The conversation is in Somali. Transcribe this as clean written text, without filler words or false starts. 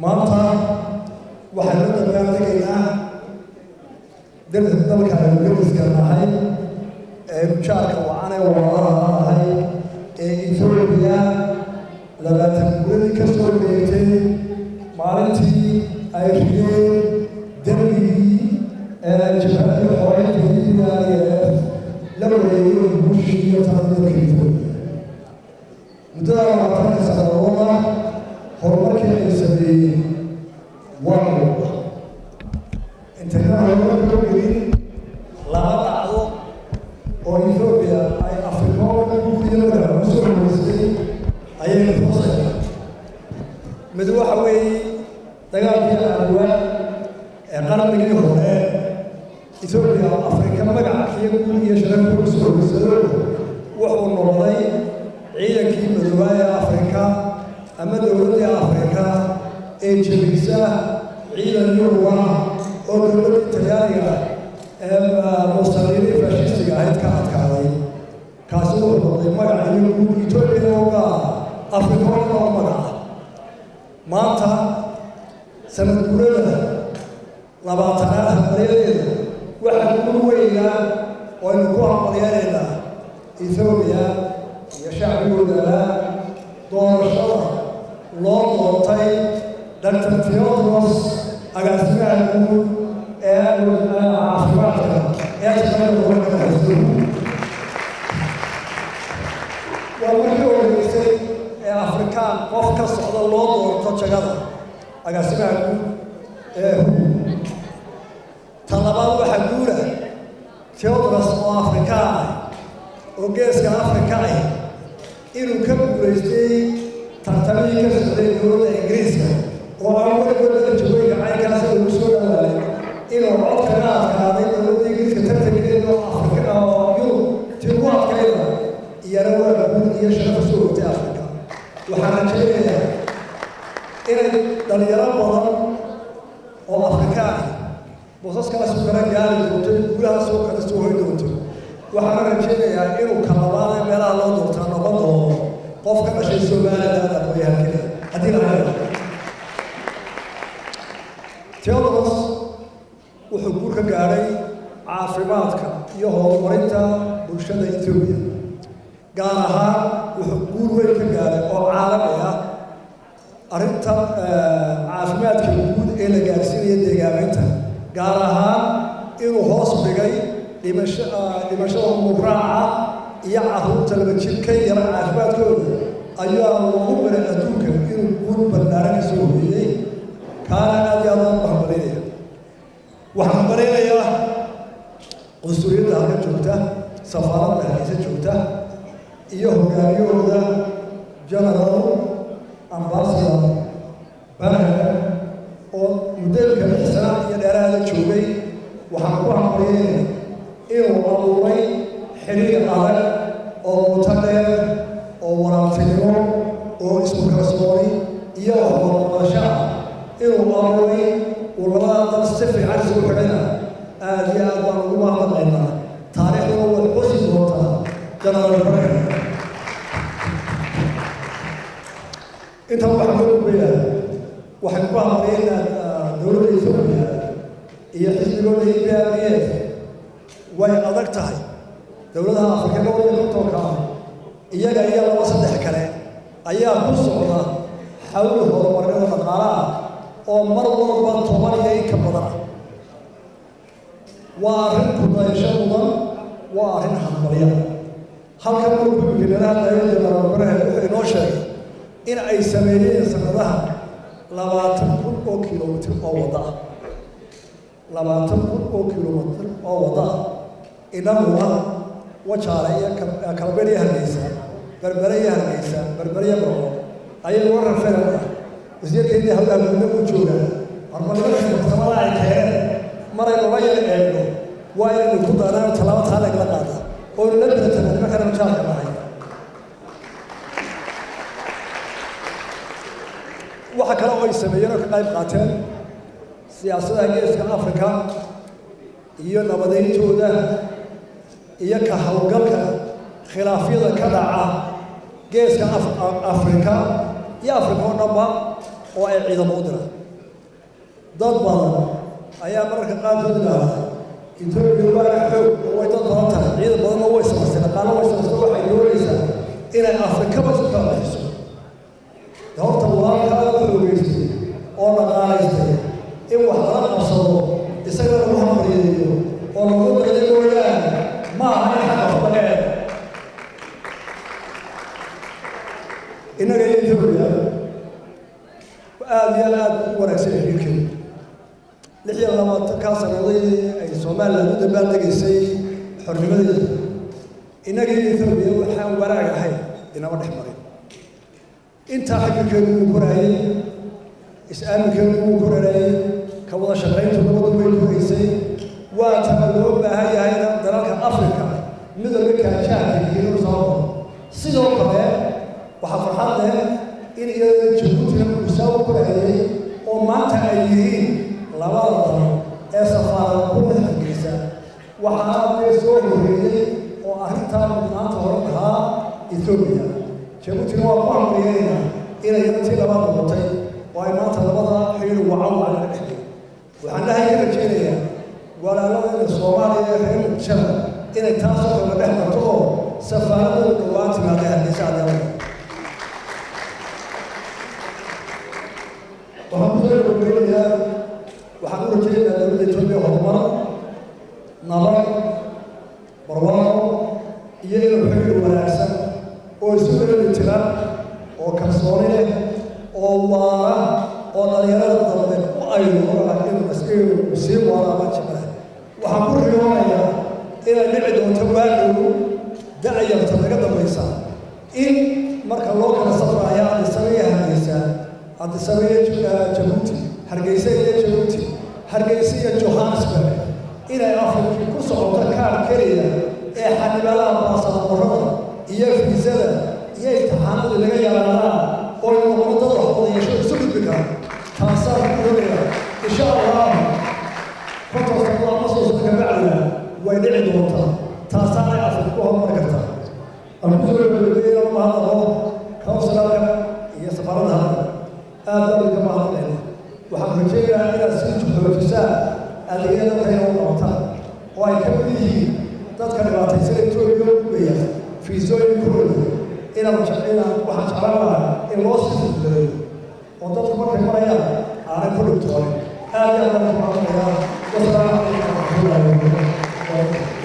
maanta waxaan la dabaaldegaynaa dalka ingiriiska nahay ee mujaarka wacane walaalaha ahay ee Ethiopia labaatan guuradii ka soo wareegtay maalintii ay rigeen darbigii jabhadii xoreynta Liibiya la wareegay bulshada iyo taariikhda Ethiopia muddada 20 sanadood horumarkii ay sameeyeen waa intaana horumarka gelin laba dhacdo oo Ethiopia ay Afrika ugu yeelan soo horeysay ayay fursad mid waxa weeye dagaalkii Arwaa ee qarnigii hore Ethiopia Afrika magaca iyo guul iyo sharaf ku soo horeysay wuxuu noqday ciidankii madowga Afrika ama dowladda Afrika ee jabisa ciidan Yuruba oo dowladda Talyaaniga ee Mussolini fashistiga ahayd ka adkaaday kaasi oo noqday magaca iyo guul Ethiopia oo Afrika oo magaca maanta sanad guurada labaatanaad hareerada waxa ugu weynaa oo ay ku hambalyeynaa Ethiopia iyo shacbigooda doorashada loo doortay Dr. Theodoros agaasimaha guud ee caafimaadka ee shaqada gobolka Hirshabeelle waa markii ugu horeysay ee Afrikaan qof ka socda loo doorto jagada agaasimaha guud ee talabaad waxa guura Theodoros oo Afrikaan oo geeska Afrika ah inuu ka guuleystay tartamii ka socday dowladda Ingiriiska oo aan wada joogay gacankaas oo soo dhawaaday inuu cod ka qaaday dowladda Ingiriiska tartankeeda Afrika oo Yurub tibuad kayda iyo rawada iyo shaqo soo wada Afrika waxaan rajaynayaa inay dhalinyaro badan oo Afrikaan boosaskaas u kala gaari doonto guulaha soo kala soo hoy doonto waxaan rajaynayaa inuu kalabaad meelaha loo doorto noqon doono qofka dhashay Soomaaliland oo yahay hadii la hayo Theodoros wuxuu guul ka gaaray caafimaadka iyo horumarinta bulshada Ethiopia gaar ahaan wuxuu guul weyn ka gaaray oo caalami ah arrinta caafimaadka guud ee la gaarsiinayo deegaanka gaar ahaan inuu hoos dhigay dhimashada mubraaca iyo carruurta laba jirka yar caafimaadkooda ayaa lagu baray adduunka inuu guul ballaaran soo hoyay kaana aad iyo aad mahadcelinaya waxaan baranayaa qunsuliyadda halka joogta safaaradda halka joogta iyo hogaamiyahooda general ambassador baraha oo muddooyinka xisaan iyo dheeraada joogay waxaan ku hambalyeynaya inuu abuuray xiriir adag oo qoto dheer oo walaaltinimo oo isku kalsooni iyo horumarsho ah inuu abuuray labada dal si fiican isugu xidhana aad iyo aad baan ugu mahadnaqaynaa taariikhduna way xusi doontaa janaal baraka inta waxaan ku gudbayaa waxaan ku hambalyeynaa dowladda Ethiopia iyo xisbigooda EPRDF way adag tahay dowladaha Afrika oo toonka iyaga iyo laba saddex kale ayaa ku socda xawli horumarka dhaqaalaha oo mar walba toban iyo ka badan waa arrin ku dayasho mudan waa arrin hambalyo halkan uu ku bilaabay dowladda baraha wuxuu inoo sheegay in ay sameeyeen sanadaha 20,000 kiiloomitir oo wada 20,000 kiiloomitir oo wada inaguna wajaale iyo kalbeeriya hargeysa berberiya hargeysa berberiya baro ayay waran feerada wasiirkeedii hawlaha gudaha u jooga hormarada samada ay keeneen maray laba yar eego waa inuu ku daaraan talaabo taale la qaada oo la beddelay markaa aan jaalka lahayn waxa kale oo ay sameeyeen ka qayb qaateen siyaasadda geeska Afrika iyo nabadayntooda iyo ka hawlgalka khilaafyada ka dhaca geeska Afrika iyo Afrika oo dhanba oo ay ciidamo u diraan dad badan ayaa mararka qaarkood idhaahda Ethiopia waa xoog oo way dad badan tahay ciidan badan oo way samaysay dhaqaale way samaysay waxay doonaysaa inay Afrikaba ku kaabayso horta walaalkaa xoogeystay oo dhaqaalaystay in wax laga qabsado isaga lagu hambalyeeyo oo lagu dayay mooyaan ma aha in xaq badan inaga Ethiopia aad iyo aad u wanaagsan xiriirkeeda lixdan labaatan ka sanadoodii ay Soomaaliland u dabaaldegaysay xornimadeeda inaga Ethiopia waxaan wanaag ahay inaba dhex maray inta xiriirkeedu uu korayay is-aaminkeedu uu korayay ka wada shaqayntu nabadu way koraysay waa tan loo baahan yahay dalalka Afrika midowga kaashaaka iyo sabab sidoo kale waxaa farxad leh in iyada Djibouti uu soo korayay oo maanta ay yihiin labada dal ee safarada ku dhexeysa waxaa ay soo horeeyay oo arrintan maanta hore ahaa Ethiopia Djibouti waa ku amriyay inay intii labada noqotay oo ay maanta labada xiriir wacan wada dhexeeyay waxaan dhahay rajaynayaa walaalada Soomaaliya ee reer Muqdisho inay taas oo kala dhex marto oo safarada dhawaan timaada hadisada waxaan u rajaynayaa dowladda Itoobiya horumar nabad barwaaqo iyo inuu xiriir wanaagsan oo isu dheelitiran oo kalsooni leh oo waara oo dhalinyarada dambe u ayno inuu sii waara ma jecla waxaan ku riyoonayaa inay dhici doonto waadhow da'yarta laga dambaysa in marka loo kala safraayo Addis Ababa Djibouti Hargeysa iyo Djibouti Hargeysa iyo Johannesburg inay Afrika ku socoto kaar kaliya ee xanibaalaha baasaboorada iyo fiisada iyo imtixaanada laga yaabaa oo noqdo dad wax yeesho isu gudbina taasoo kuleeyahay insha Allah konton sano ama soo bacda way dhici doontaa taasoo ay Afrika ku horumar kartaa ama soo beddelay ma hadlo kawsalka iyo safarada aad uga mahadnaq waxaan rajaynayaa inaad si xoojisaan adeegyada ay u qabtaan oo ay ka mid yihiin dadka dhibaataysan Itoobiya u leeyahay fiisooyinkooda inaan waxaan jeclaan lahaa in loo sii fududeeyo oo dadku markay marayaan aanay ku dhibtoonin aad iyo aad u mahadnaq wassalaamu calaykum wa rahmatullaahi wa barakaatuh